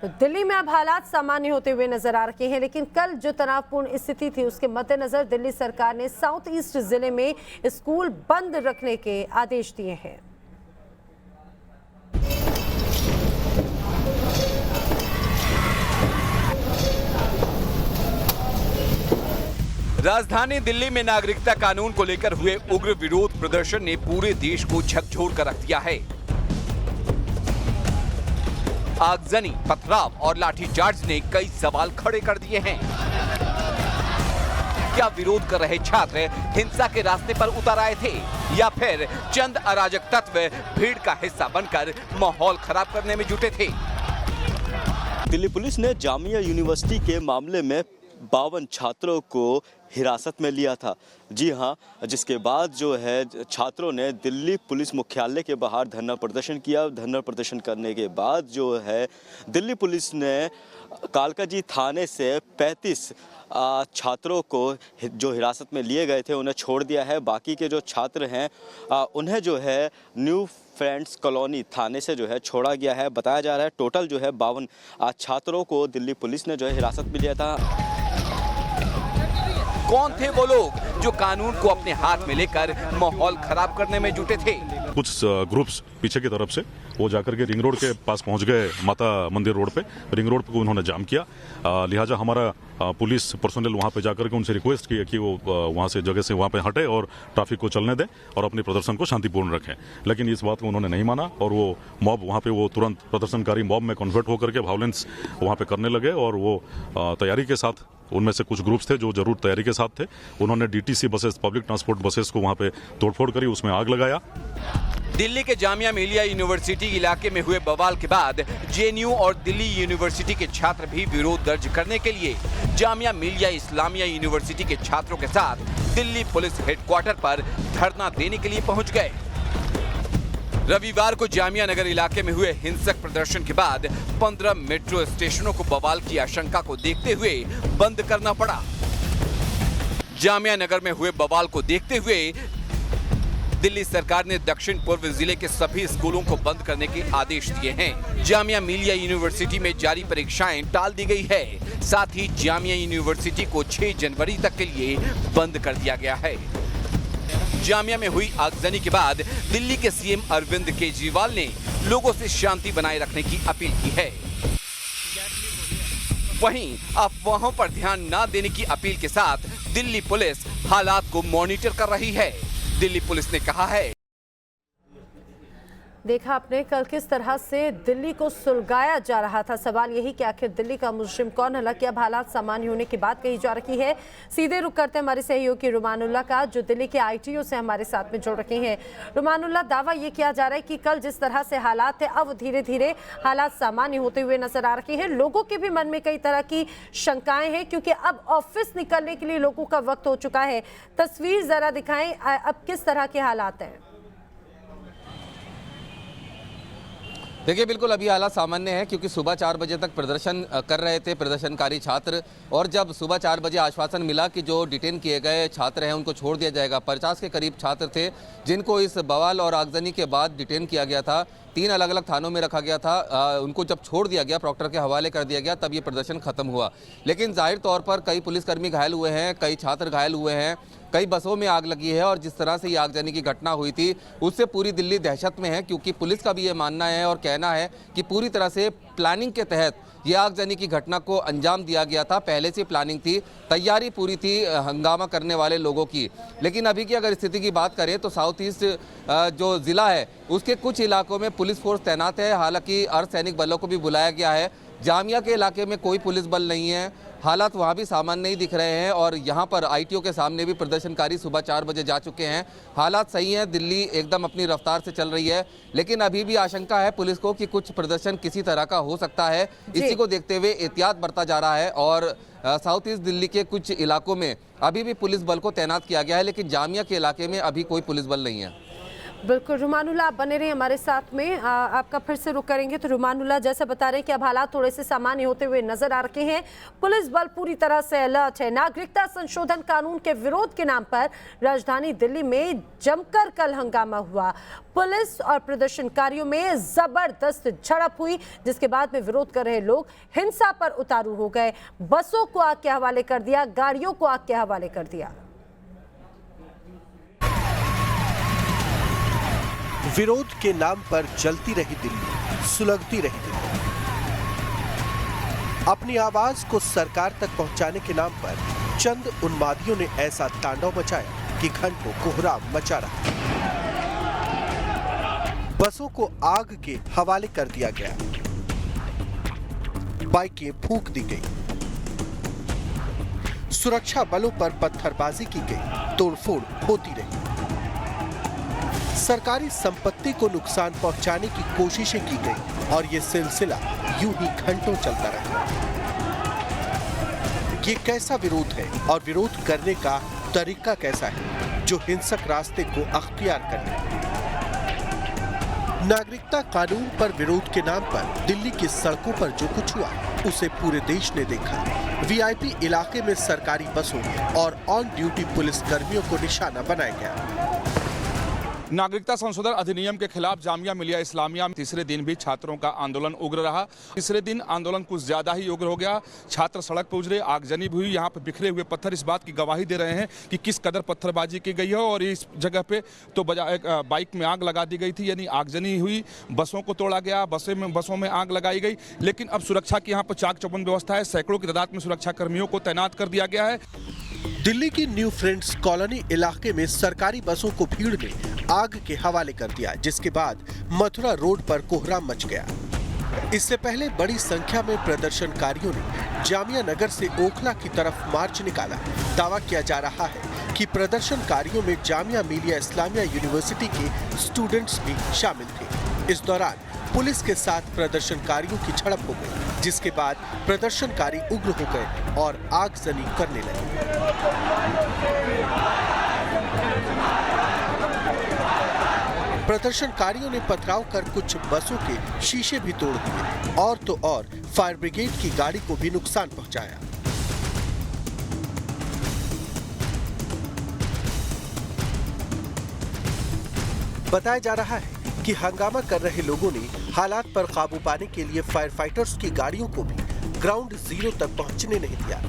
तो दिल्ली में अब हालात सामान्य होते हुए नजर आ रहे हैं, लेकिन कल जो तनावपूर्ण स्थिति थी उसके मद्देनजर दिल्ली सरकार ने साउथ ईस्ट जिले में स्कूल बंद रखने के आदेश दिए हैं। राजधानी दिल्ली में नागरिकता कानून को लेकर हुए उग्र विरोध प्रदर्शन ने पूरे देश को झकझोर कर रख दिया है। आगजनी, पथराव और लाठीचार्ज ने कई सवाल खड़े कर दिए हैं। क्या विरोध कर रहे छात्र हिंसा के रास्ते पर उतर आए थे या फिर चंद अराजक तत्व भीड़ का हिस्सा बनकर माहौल खराब करने में जुटे थे? दिल्ली पुलिस ने जामिया यूनिवर्सिटी के मामले में 52 छात्रों को हिरासत में लिया था। जी हां, जिसके बाद जो है छात्रों ने दिल्ली पुलिस मुख्यालय के बाहर धरना प्रदर्शन किया। धरना प्रदर्शन करने के बाद जो है दिल्ली पुलिस ने कालकाजी थाने से 35 छात्रों को जो हिरासत में लिए गए थे उन्हें छोड़ दिया है। बाकी के जो छात्र हैं उन्हें जो है न्यू फ्रेंड्स कॉलोनी थाने से जो है छोड़ा गया है। बताया जा रहा है टोटल जो है 52 छात्रों को दिल्ली पुलिस ने जो है हिरासत में लिया था। कौन थे वो लोग जो कानून को अपने हाथ में लेकर माहौल खराब करने में जुटे थे? कुछ ग्रुप्स पीछे की तरफ से वो जाकर के रिंग रोड के पास पहुंच गए, माता मंदिर रोड पे। रिंग रोड पे उन्होंने जाम किया। लिहाजा हमारा पुलिस पर्सनल वहां पे जाकर के उनसे रिक्वेस्ट की कि वो वहां से जगह से वहां पे हटे और ट्रैफिक को चलने दें और अपने प्रदर्शन को शांतिपूर्ण रखें। लेकिन इस बात को उन्होंने नहीं माना और वो मॉब वहां पे वो तुरंत प्रदर्शनकारी मॉब में कन्वर्ट होकर के वायलेंस वहां पे करने लगे और वो तैयारी के साथ, उनमें से कुछ ग्रुप्स थे जो जरूर तैयारी के साथ थे, उन्होंने DTC buses, public transport buses को वहां पे तोड़फोड़ करी, उसमें आग लगाया। दिल्ली के जामिया मिलिया यूनिवर्सिटी इलाके में हुए बवाल के बाद जेएनयू और दिल्ली यूनिवर्सिटी के छात्र भी विरोध दर्ज करने के लिए जामिया मिलिया इस्लामिया यूनिवर्सिटी के छात्रों के साथ दिल्ली पुलिस हेडक्वार्टर पर धरना देने के लिए पहुंच गए। रविवार को जामिया नगर इलाके में हुए हिंसक प्रदर्शन के बाद 15 मेट्रो स्टेशनों को बवाल की आशंका को देखते हुए बंद करना पड़ा। जामिया नगर में हुए बवाल को देखते हुए दिल्ली सरकार ने दक्षिण पूर्व जिले के सभी स्कूलों को बंद करने के आदेश दिए हैं। जामिया मिलिया यूनिवर्सिटी में जारी परीक्षाएं टाल दी गई है। साथ ही जामिया यूनिवर्सिटी को 6 जनवरी तक के लिए बंद कर दिया गया है। जामिया में हुई आगजनी के बाद दिल्ली के सीएम अरविंद केजरीवाल ने लोगों से शांति बनाए रखने की अपील की है। वहीं अफवाहों पर ध्यान न देने की अपील के साथ दिल्ली पुलिस हालात को मॉनिटर कर रही है। दिल्ली पुलिस ने कहा है, देखा आपने कल किस तरह से दिल्ली को सुलगाया जा रहा था। सवाल यही कि आखिर दिल्ली का मुजरिम कौन? हालांकि अब हालात सामान्य होने की बात कही जा रही है। सीधे रुख करते हैं हमारे सहयोगी रुमानुल्लाह का, जो दिल्ली के आईटीओ से हमारे साथ में जुड़ रखे हैं। रुमानुल्लाह, दावा ये किया जा रहा है कि कल जिस तरह से हालात थे अब धीरे धीरे हालात सामान्य होते हुए नजर आ रहे हैं। लोगों के भी मन में कई तरह की शंकाएं हैं क्योंकि अब ऑफिस निकलने के लिए लोगों का वक्त हो चुका है। तस्वीर जरा दिखाएं, अब किस तरह के हालात हैं? देखिए, बिल्कुल अभी हालात सामान्य है क्योंकि सुबह 4 बजे तक प्रदर्शन कर रहे थे प्रदर्शनकारी छात्र, और जब सुबह 4 बजे आश्वासन मिला कि जो डिटेन किए गए छात्र हैं उनको छोड़ दिया जाएगा। 50 के करीब छात्र थे जिनको इस बवाल और आगजनी के बाद डिटेन किया गया था। 3 अलग अलग थानों में रखा गया था। उनको जब छोड़ दिया गया, प्रॉक्टर के हवाले कर दिया गया, तब ये प्रदर्शन खत्म हुआ। लेकिन जाहिर तौर पर कई पुलिसकर्मी घायल हुए हैं, कई छात्र घायल हुए हैं, कई बसों में आग लगी है और जिस तरह से ये आगजनी की घटना हुई थी उससे पूरी दिल्ली दहशत में है क्योंकि पुलिस का भी ये मानना है और कहना है कि पूरी तरह से प्लानिंग के तहत ये आगजनी की घटना को अंजाम दिया गया था। पहले से प्लानिंग थी, तैयारी पूरी थी हंगामा करने वाले लोगों की। लेकिन अभी की अगर स्थिति की बात करें तो साउथ ईस्ट जो ज़िला है उसके कुछ इलाकों में पुलिस फोर्स तैनात है। हालांकि अर्धसैनिक बलों को भी बुलाया गया है। जामिया के इलाके में कोई पुलिस बल नहीं है। हालात वहाँ भी सामान्य नहीं दिख रहे हैं और यहाँ पर आईटीओ के सामने भी प्रदर्शनकारी सुबह 4 बजे जा चुके हैं। हालात सही हैं, दिल्ली एकदम अपनी रफ्तार से चल रही है, लेकिन अभी भी आशंका है पुलिस को कि कुछ प्रदर्शन किसी तरह का हो सकता है। इसी को देखते हुए एहतियात बरता जा रहा है और साउथ ईस्ट दिल्ली के कुछ इलाकों में अभी भी पुलिस बल को तैनात किया गया है, लेकिन जामिया के इलाके में अभी कोई पुलिस बल नहीं है। बिल्कुल रुमानुल्लाह, आप बने रहे हमारे साथ में। आपका फिर से रुक करेंगे। तो रुमानुल्लाह, जैसे बता रहे हैं कि अब हालात थोड़े से सामान्य होते हुए नजर आ रहे हैं। पुलिस बल पूरी तरह से अलर्ट है। नागरिकता संशोधन कानून के विरोध के नाम पर राजधानी दिल्ली में जमकर कल हंगामा हुआ। पुलिस और प्रदर्शनकारियों में जबरदस्त झड़प हुई, जिसके बाद में विरोध कर रहे लोग हिंसा पर उतारू हो गए। बसों को आग के हवाले कर दिया, गाड़ियों को आग के हवाले कर दिया। विरोध के नाम पर जलती रही दिल्ली, सुलगती रही दिल्ली। अपनी आवाज को सरकार तक पहुंचाने के नाम पर चंद उन्मादियों ने ऐसा तांडव मचाया कि घंटों कोहराम मचा रहा। बसों को आग के हवाले कर दिया गया, बाइकें फूंक दी गई, सुरक्षा बलों पर पत्थरबाजी की गई, तोड़फोड़ होती रही। सरकारी संपत्ति को नुकसान पहुंचाने की कोशिशें की गई और यह सिलसिला यूं ही घंटों चलता रहा। ये कैसा विरोध है और विरोध करने का तरीका कैसा है जो हिंसक रास्ते को अख्तियार करे? नागरिकता कानून पर विरोध के नाम पर दिल्ली की सड़कों पर जो कुछ हुआ उसे पूरे देश ने देखा। वीआईपी इलाके में सरकारी बसों और ऑन ड्यूटी पुलिस कर्मियों को निशाना बनाया गया। नागरिकता संशोधन अधिनियम के खिलाफ जामिया मिलिया इस्लामिया में तीसरे दिन भी छात्रों का आंदोलन उग्र रहा। तीसरे दिन आंदोलन कुछ ज्यादा ही उग्र हो गया। छात्र सड़क पर उतरे, आगजनी भी हुई। यहाँ पे बिखरे हुए पत्थर इस बात की गवाही दे रहे हैं कि किस कदर पत्थरबाजी की गई है। और इस जगह पे तो बाइक में आग लगा दी गई थी, यानी आगजनी हुई। बसों को तोड़ा गया, बसों में आग लगाई गई। लेकिन अब सुरक्षा की यहाँ पर चाक चौबंद व्यवस्था है। सैकड़ों की तादाद में सुरक्षा कर्मियों को तैनात कर दिया गया है। दिल्ली की न्यू फ्रेंड्स कॉलोनी इलाके में सरकारी बसों को भीड़ ने आग के हवाले कर दिया, जिसके बाद मथुरा रोड पर कोहराम मच गया। इससे पहले बड़ी संख्या में प्रदर्शनकारियों ने जामिया नगर से ओखला की तरफ मार्च निकाला। दावा किया जा रहा है कि प्रदर्शनकारियों में जामिया मिलिया इस्लामिया यूनिवर्सिटी के स्टूडेंट्स भी शामिल थे। इस दौरान पुलिस के साथ प्रदर्शनकारियों की झड़प हो गई, जिसके बाद प्रदर्शनकारी उग्र हो गए और आगजनी करने लगे। प्रदर्शनकारियों ने पथराव कर कुछ बसों के शीशे भी तोड़ दिए और तो और फायर ब्रिगेड की गाड़ी को भी नुकसान पहुंचाया। बताया जा रहा है कि हंगामा कर रहे लोगों ने हालात पर काबू पाने के लिए फायर फाइटर्स की गाड़ियों को भी ग्राउंड जीरो तक पहुंचने नहीं दिया।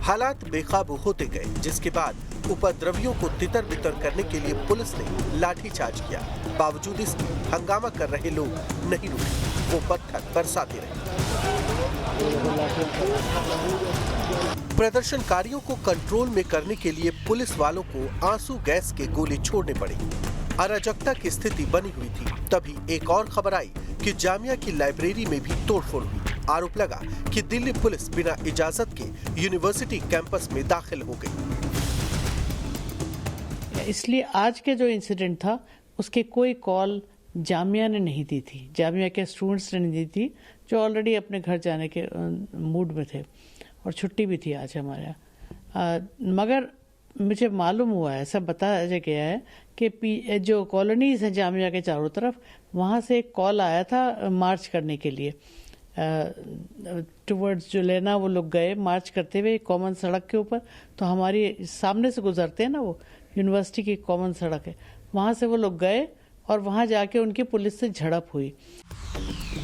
हालात बेकाबू होते गए, जिसके बाद उपद्रवियों को तितर बितर करने के लिए पुलिस ने लाठीचार्ज किया। बावजूद इसके हंगामा कर रहे लोग नहीं रुके, वो पत्थर बरसाते रहे। प्रदर्शनकारियों को कंट्रोल में करने के लिए पुलिस वालों को आंसू गैस के गोले छोड़ने पड़े। अराजकता की स्थिति बनी हुई थी। तभी एक और खबर आई कि जामिया की लाइब्रेरी में भी तोड़फोड़ हुई। आरोप लगा कि दिल्ली पुलिस बिना इजाजत के यूनिवर्सिटी कैंपस में दाखिल हो गई। इसलिए आज के जो इंसिडेंट था उसके कोई कॉल जामिया ने नहीं दी थी, जामिया के स्टूडेंट्स ने नहीं दी थी, जो ऑलरेडी अपने घर जाने के मूड में थे और छुट्टी भी थी आज हमारे यहाँ। मगर मुझे मालूम हुआ है, ऐसा बताया गया है कि जो कॉलोनीज हैं जामिया के चारों तरफ, वहाँ से एक कॉल आया था मार्च करने के लिए। टुवर्ड्स जुलेना वो लोग गए मार्च करते हुए कॉमन सड़क के ऊपर। तो हमारी सामने से गुजरते हैं ना, वो यूनिवर्सिटी की कॉमन सड़क है, वहाँ से वो लोग गए और वहाँ जाके उनकी पुलिस से झड़प हुई।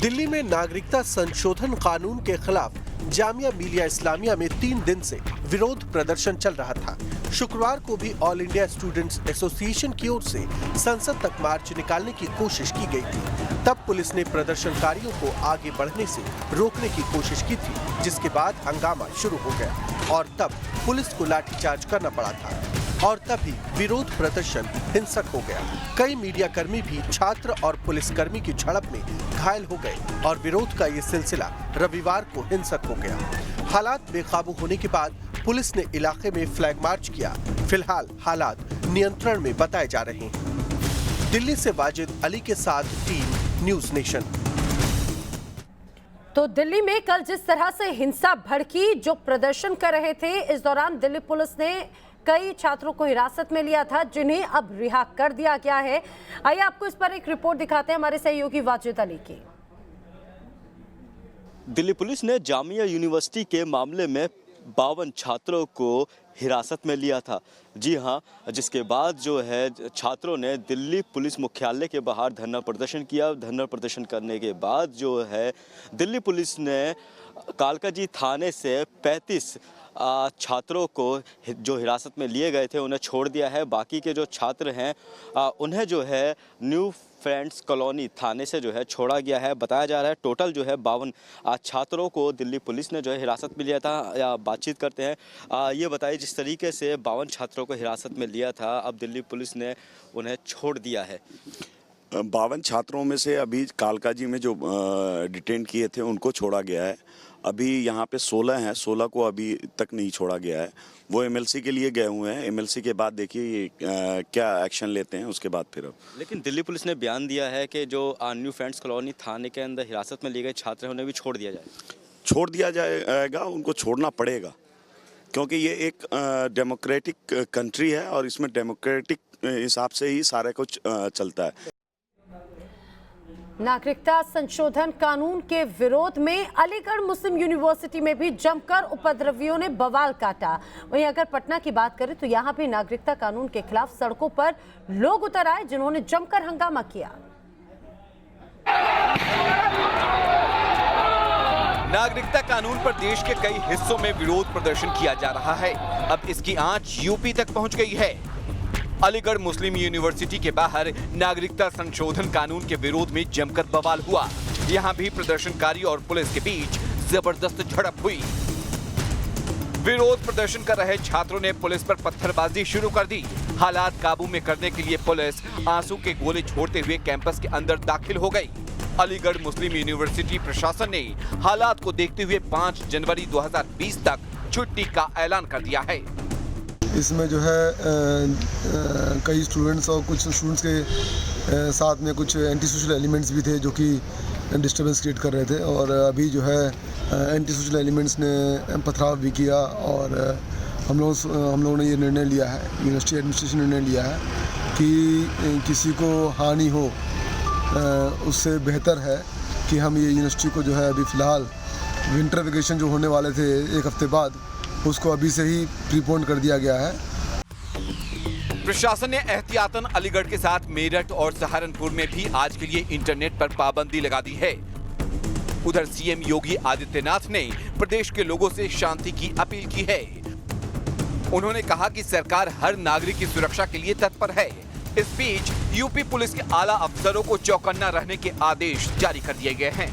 दिल्ली में नागरिकता संशोधन कानून के खिलाफ जामिया मिलिया इस्लामिया में 3 दिन से विरोध प्रदर्शन चल रहा था। शुक्रवार को भी ऑल इंडिया स्टूडेंट्स एसोसिएशन की ओर से संसद तक मार्च निकालने की कोशिश की गई थी। तब पुलिस ने प्रदर्शनकारियों को आगे बढ़ने से रोकने की कोशिश की थी, जिसके बाद हंगामा शुरू हो गया और तब पुलिस को लाठीचार्ज करना पड़ा था और तभी विरोध प्रदर्शन हिंसक हो गया। कई मीडिया कर्मी भी छात्र और पुलिसकर्मी की झड़प में घायल हो गए और विरोध का ये सिलसिला रविवार को हिंसक हो गया। हालात बेकाबू होने के बाद पुलिस ने इलाके में फ्लैग मार्च किया। फिलहाल हालात नियंत्रण में बताए जा रहे हैं। दिल्ली से वाजिद अली के साथ टीम न्यूज़ नेशन। तो दिल्ली में कल जिस तरह से हिंसा भड़की, जो प्रदर्शन कर रहे थे, इस दौरान दिल्ली पुलिस ने कई छात्रों को हिरासत में लिया था, जिन्हें अब रिहा कर दिया गया है। आइए आपको इस पर एक रिपोर्ट दिखाते हैं हमारे सहयोगी वाजिद अली की। दिल्ली पुलिस ने जामिया यूनिवर्सिटी के मामले में 52 छात्रों को हिरासत में लिया था। जी हां, जिसके बाद जो है छात्रों ने दिल्ली पुलिस मुख्यालय के बाहर धरना प्रदर्शन किया। धरना प्रदर्शन करने के बाद जो है दिल्ली पुलिस ने कालकाजी थाने से 35 छात्रों को जो हिरासत में लिए गए थे उन्हें छोड़ दिया है। बाकी के जो छात्र हैं उन्हें जो है न्यू फ्रेंड्स कॉलोनी थाने से जो है छोड़ा गया है। बताया जा रहा है टोटल जो है 52 छात्रों को दिल्ली पुलिस ने जो है हिरासत में लिया था। या बातचीत करते हैं, ये बताइए जिस तरीके से 52 छात्रों को हिरासत में लिया था, अब दिल्ली पुलिस ने उन्हें छोड़ दिया है। 52 छात्रों में से अभी कालकाजी में जो डिटेन किए थे उनको छोड़ा गया है। अभी यहाँ पे 16 हैं, 16 को अभी तक नहीं छोड़ा गया है। वो एमएलसी के लिए गए हुए हैं। एमएलसी के बाद देखिए क्या एक्शन लेते हैं उसके बाद फिर। लेकिन दिल्ली पुलिस ने बयान दिया है कि जो न्यू फ्रेंड्स कॉलोनी थाने के अंदर हिरासत में लिए गए छात्र हैं उन्हें भी छोड़ दिया जाए। छोड़ दिया जाएगा, उनको छोड़ना पड़ेगा क्योंकि ये एक डेमोक्रेटिक कंट्री है और इसमें डेमोक्रेटिक हिसाब से ही सारा कुछ चलता है। नागरिकता संशोधन कानून के विरोध में अलीगढ़ मुस्लिम यूनिवर्सिटी में भी जमकर उपद्रवियों ने बवाल काटा। वहीं अगर पटना की बात करें तो यहां भी नागरिकता कानून के खिलाफ सड़कों पर लोग उतर आए, जिन्होंने जमकर हंगामा किया। नागरिकता कानून पर देश के कई हिस्सों में विरोध प्रदर्शन किया जा रहा है। अब इसकी आंच यूपी तक पहुंच गई है। अलीगढ़ मुस्लिम यूनिवर्सिटी के बाहर नागरिकता संशोधन कानून के विरोध में जमकर बवाल हुआ। यहां भी प्रदर्शनकारी और पुलिस के बीच जबरदस्त झड़प हुई। विरोध प्रदर्शन कर रहे छात्रों ने पुलिस पर पत्थरबाजी शुरू कर दी। हालात काबू में करने के लिए पुलिस आंसू के गोले छोड़ते हुए कैंपस के अंदर दाखिल हो गई। अलीगढ़ मुस्लिम यूनिवर्सिटी प्रशासन ने हालात को देखते हुए 5 जनवरी 2020 तक छुट्टी का ऐलान कर दिया है। इसमें जो है कई स्टूडेंट्स और कुछ स्टूडेंट्स के साथ में कुछ एंटी सोशल एलिमेंट्स भी थे जो कि डिस्टर्बेंस क्रिएट कर रहे थे। और अभी जो है एंटी सोशल एलिमेंट्स ने पथराव भी किया और हम लोगों ने ये निर्णय लिया है, यूनिवर्सिटी एडमिनिस्ट्रेशन ने निर्णय लिया है कि किसी को हानि हो उससे बेहतर है कि हम ये यूनिवर्सिटी को जो है अभी फ़िलहाल विंटर वेकेशन जो होने वाले थे 1 हफ्ते बाद, उसको अभी से ही प्रीपोन कर दिया गया है। प्रशासन ने एहतियातन अलीगढ़ के साथ मेरठ और सहारनपुर में भी आज के लिए इंटरनेट पर पाबंदी लगा दी है। उधर सीएम योगी आदित्यनाथ ने प्रदेश के लोगों से शांति की अपील की है। उन्होंने कहा कि सरकार हर नागरिक की सुरक्षा के लिए तत्पर है। इस बीच यूपी पुलिस के आला अफसरों को चौकन्ना रहने के आदेश जारी कर दिए गए हैं।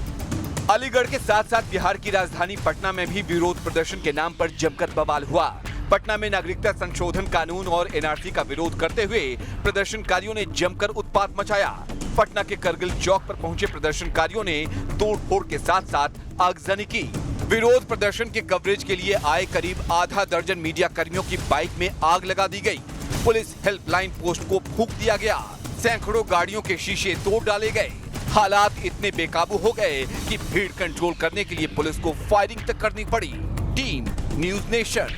अलीगढ़ के साथ साथ बिहार की राजधानी पटना में भी विरोध प्रदर्शन के नाम पर जमकर बवाल हुआ। पटना में नागरिकता संशोधन कानून और एनआरसी का विरोध करते हुए प्रदर्शनकारियों ने जमकर उत्पात मचाया। पटना के करगिल चौक पर पहुंचे प्रदर्शनकारियों ने तोड़फोड़ के साथ साथ आगजनी की। विरोध प्रदर्शन के कवरेज के लिए आए करीब आधा दर्जन मीडिया कर्मियों की बाइक में आग लगा दी गई। पुलिस हेल्पलाइन पोस्ट को फूंक दिया गया। सैकड़ों गाड़ियों के शीशे तोड़ डाले गए। हालात इतने बेकाबू हो गए कि भीड़ कंट्रोल करने के लिए पुलिस को फायरिंग तक करनी पड़ी। Team news nation.